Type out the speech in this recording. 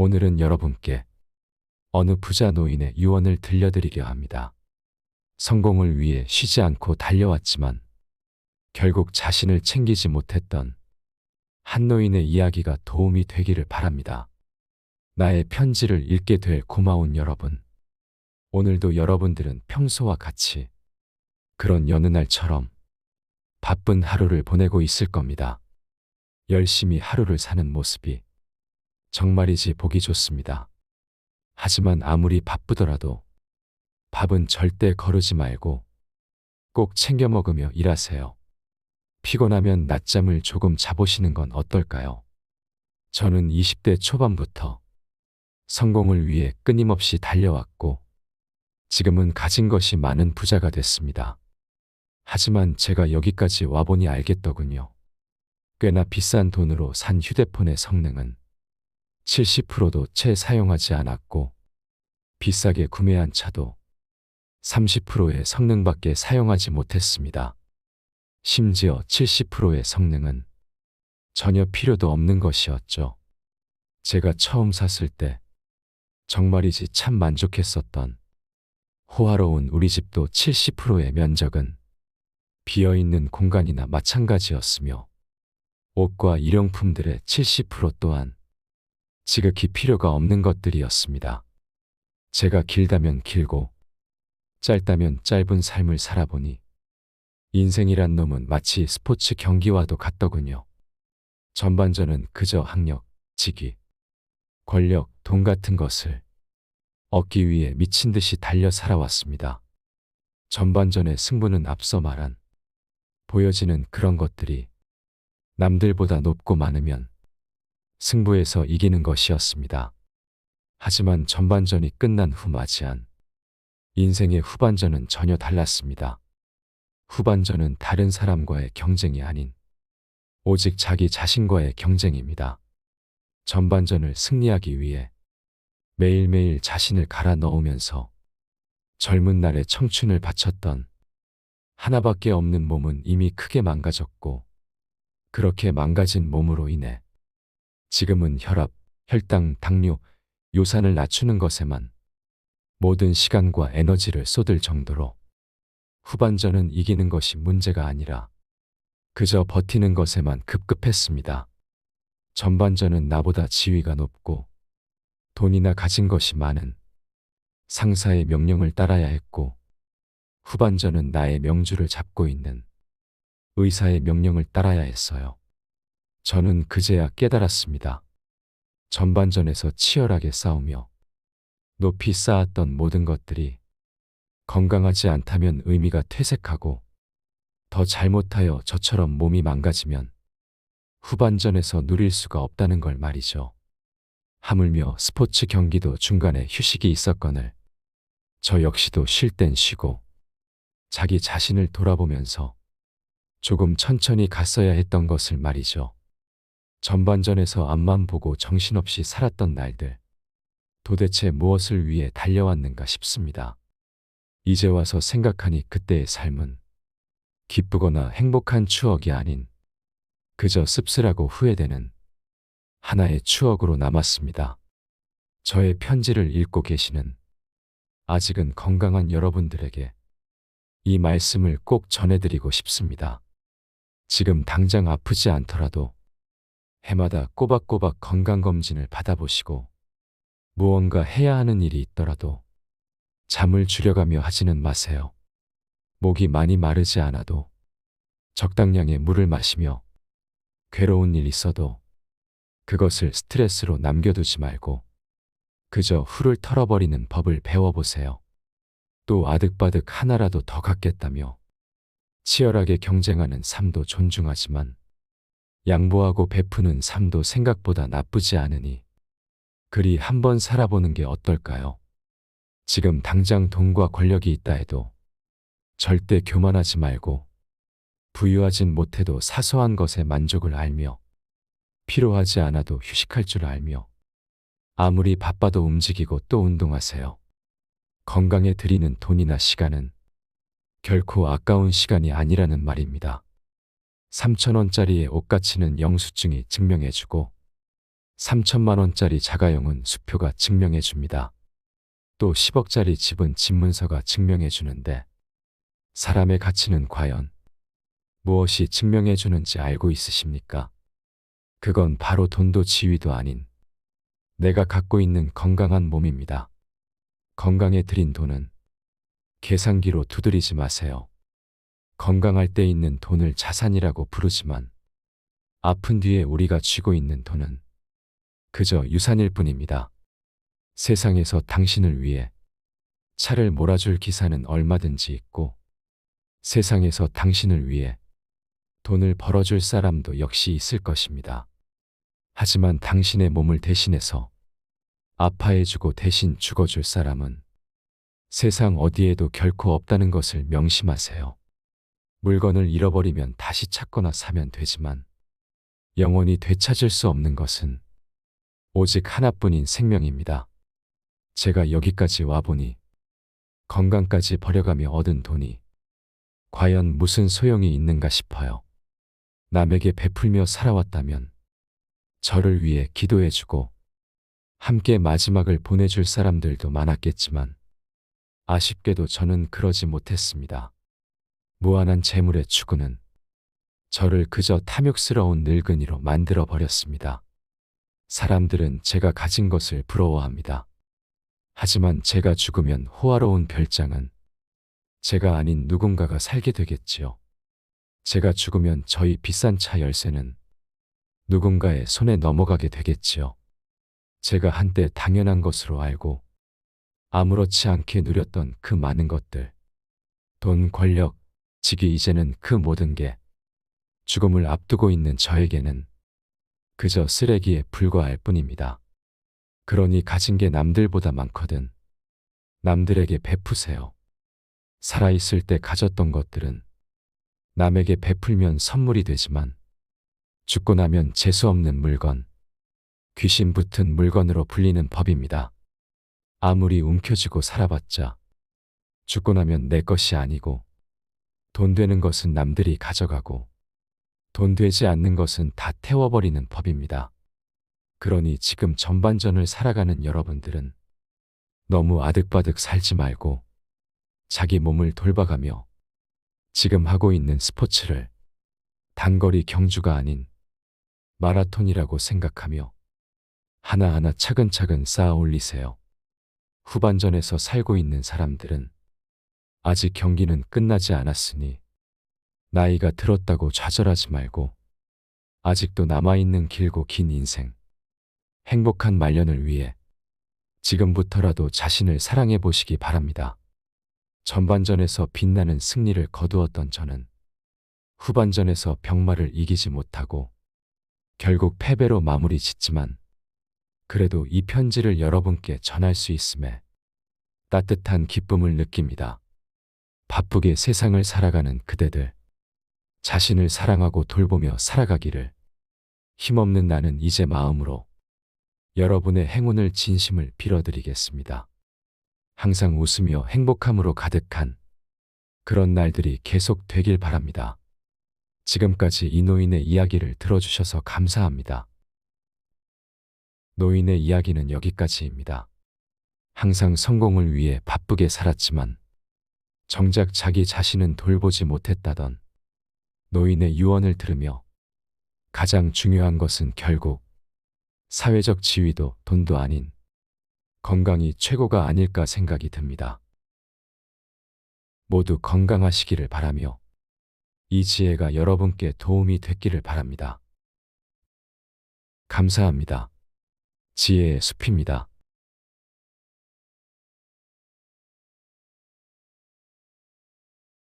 오늘은 여러분께 어느 부자 노인의 유언을 들려드리려 합니다. 성공을 위해 쉬지 않고 달려왔지만 결국 자신을 챙기지 못했던 한 노인의 이야기가 도움이 되기를 바랍니다. 나의 편지를 읽게 될 고마운 여러분. 오늘도 여러분들은 평소와 같이 그런 여느 날처럼 바쁜 하루를 보내고 있을 겁니다. 열심히 하루를 사는 모습이 정말이지 보기 좋습니다. 하지만 아무리 바쁘더라도 밥은 절대 거르지 말고 꼭 챙겨 먹으며 일하세요. 피곤하면 낮잠을 조금 자보시는 건 어떨까요? 저는 20대 초반부터 성공을 위해 끊임없이 달려왔고 지금은 가진 것이 많은 부자가 됐습니다. 하지만 제가 여기까지 와보니 알겠더군요. 꽤나 비싼 돈으로 산 휴대폰의 성능은 70%도 채 사용하지 않았고 비싸게 구매한 차도 30%의 성능밖에 사용하지 못했습니다. 심지어 70%의 성능은 전혀 필요도 없는 것이었죠. 제가 처음 샀을 때 정말이지 참 만족했었던 호화로운 우리 집도 70%의 면적은 비어있는 공간이나 마찬가지였으며 옷과 일용품들의 70% 또한 지극히 필요가 없는 것들이었습니다. 제가 길다면 길고 짧다면 짧은 삶을 살아보니 인생이란 놈은 마치 스포츠 경기와도 같더군요. 전반전은 그저 학력, 직위, 권력, 돈 같은 것을 얻기 위해 미친 듯이 달려 살아왔습니다. 전반전의 승부는 앞서 말한 보여지는 그런 것들이 남들보다 높고 많으면 승부에서 이기는 것이었습니다. 하지만 전반전이 끝난 후 맞이한 인생의 후반전은 전혀 달랐습니다. 후반전은 다른 사람과의 경쟁이 아닌 오직 자기 자신과의 경쟁입니다. 전반전을 승리하기 위해 매일매일 자신을 갈아 넣으면서 젊은 날의 청춘을 바쳤던 하나밖에 없는 몸은 이미 크게 망가졌고 그렇게 망가진 몸으로 인해 지금은 혈압, 혈당, 당뇨, 요산을 낮추는 것에만 모든 시간과 에너지를 쏟을 정도로 후반전은 이기는 것이 문제가 아니라 그저 버티는 것에만 급급했습니다. 전반전은 나보다 지위가 높고 돈이나 가진 것이 많은 상사의 명령을 따라야 했고 후반전은 나의 명주를 잡고 있는 의사의 명령을 따라야 했어요. 저는 그제야 깨달았습니다. 전반전에서 치열하게 싸우며 높이 쌓았던 모든 것들이 건강하지 않다면 의미가 퇴색하고 더 잘못하여 저처럼 몸이 망가지면 후반전에서 누릴 수가 없다는 걸 말이죠. 하물며 스포츠 경기도 중간에 휴식이 있었거늘 저 역시도 쉴 땐 쉬고 자기 자신을 돌아보면서 조금 천천히 갔어야 했던 것을 말이죠. 전반전에서 앞만 보고 정신없이 살았던 날들, 도대체 무엇을 위해 달려왔는가 싶습니다. 이제 와서 생각하니 그때의 삶은 기쁘거나 행복한 추억이 아닌 그저 씁쓸하고 후회되는 하나의 추억으로 남았습니다. 저의 편지를 읽고 계시는 아직은 건강한 여러분들에게 이 말씀을 꼭 전해드리고 싶습니다. 지금 당장 아프지 않더라도 해마다 꼬박꼬박 건강검진을 받아보시고 무언가 해야 하는 일이 있더라도 잠을 줄여가며 하지는 마세요. 목이 많이 마르지 않아도 적당량의 물을 마시며 괴로운 일 있어도 그것을 스트레스로 남겨두지 말고 그저 후를 털어버리는 법을 배워보세요. 또 아득바득 하나라도 더 갖겠다며 치열하게 경쟁하는 삶도 존중하지만 양보하고 베푸는 삶도 생각보다 나쁘지 않으니 그리 한번 살아보는 게 어떨까요? 지금 당장 돈과 권력이 있다 해도 절대 교만하지 말고 부유하진 못해도 사소한 것에 만족을 알며 필요하지 않아도 휴식할 줄 알며 아무리 바빠도 움직이고 또 운동하세요. 건강에 들이는 돈이나 시간은 결코 아까운 시간이 아니라는 말입니다. 3,000원짜리의 옷가치는 영수증이 증명해주고 3천만 원짜리 자가용은 수표가 증명해 줍니다. 또 10억짜리 집은 집문서가 증명해 주는데 사람의 가치는 과연 무엇이 증명해 주는지 알고 있으십니까? 그건 바로 돈도 지위도 아닌 내가 갖고 있는 건강한 몸입니다. 건강에 들인 돈은 계산기로 두드리지 마세요. 건강할 때 있는 돈을 자산이라고 부르지만 아픈 뒤에 우리가 쥐고 있는 돈은 그저 유산일 뿐입니다. 세상에서 당신을 위해 차를 몰아줄 기사는 얼마든지 있고 세상에서 당신을 위해 돈을 벌어줄 사람도 역시 있을 것입니다. 하지만 당신의 몸을 대신해서 아파해주고 대신 죽어줄 사람은 세상 어디에도 결코 없다는 것을 명심하세요. 물건을 잃어버리면 다시 찾거나 사면 되지만 영원히 되찾을 수 없는 것은 오직 하나뿐인 생명입니다. 제가 여기까지 와보니 건강까지 버려가며 얻은 돈이 과연 무슨 소용이 있는가 싶어요. 남에게 베풀며 살아왔다면 저를 위해 기도해주고 함께 마지막을 보내줄 사람들도 많았겠지만 아쉽게도 저는 그러지 못했습니다. 무한한 재물의 추구는 저를 그저 탐욕스러운 늙은이로 만들어 버렸습니다. 사람들은 제가 가진 것을 부러워합니다. 하지만 제가 죽으면 호화로운 별장은 제가 아닌 누군가가 살게 되겠지요. 제가 죽으면 저희 비싼 차 열쇠는 누군가의 손에 넘어가게 되겠지요. 제가 한때 당연한 것으로 알고 아무렇지 않게 누렸던 그 많은 것들, 돈, 권력, 직위, 이제는 그 모든 게 죽음을 앞두고 있는 저에게는 그저 쓰레기에 불과할 뿐입니다. 그러니 가진 게 남들보다 많거든 남들에게 베푸세요. 살아있을 때 가졌던 것들은 남에게 베풀면 선물이 되지만 죽고 나면 재수없는 물건, 귀신 붙은 물건으로 불리는 법입니다. 아무리 움켜쥐고 살아봤자 죽고 나면 내 것이 아니고 돈 되는 것은 남들이 가져가고 돈 되지 않는 것은 다 태워버리는 법입니다. 그러니 지금 전반전을 살아가는 여러분들은 너무 아득바득 살지 말고 자기 몸을 돌봐가며 지금 하고 있는 스포츠를 단거리 경주가 아닌 마라톤이라고 생각하며 하나하나 차근차근 쌓아 올리세요. 후반전에서 살고 있는 사람들은 아직 경기는 끝나지 않았으니 나이가 들었다고 좌절하지 말고 아직도 남아있는 길고 긴 인생, 행복한 말년을 위해 지금부터라도 자신을 사랑해 보시기 바랍니다. 전반전에서 빛나는 승리를 거두었던 저는 후반전에서 병마를 이기지 못하고 결국 패배로 마무리 짓지만 그래도 이 편지를 여러분께 전할 수 있음에 따뜻한 기쁨을 느낍니다. 바쁘게 세상을 살아가는 그대들, 자신을 사랑하고 돌보며 살아가기를. 힘없는 나는 이제 마음으로 여러분의 행운을 진심을 빌어드리겠습니다. 항상 웃으며 행복함으로 가득한 그런 날들이 계속 되길 바랍니다. 지금까지 이 노인의 이야기를 들어주셔서 감사합니다. 노인의 이야기는 여기까지입니다. 항상 성공을 위해 바쁘게 살았지만 정작 자기 자신은 돌보지 못했다던 노인의 유언을 들으며 가장 중요한 것은 결국 사회적 지위도 돈도 아닌 건강이 최고가 아닐까 생각이 듭니다. 모두 건강하시기를 바라며 이 지혜가 여러분께 도움이 됐기를 바랍니다. 감사합니다. 지혜의 숲입니다.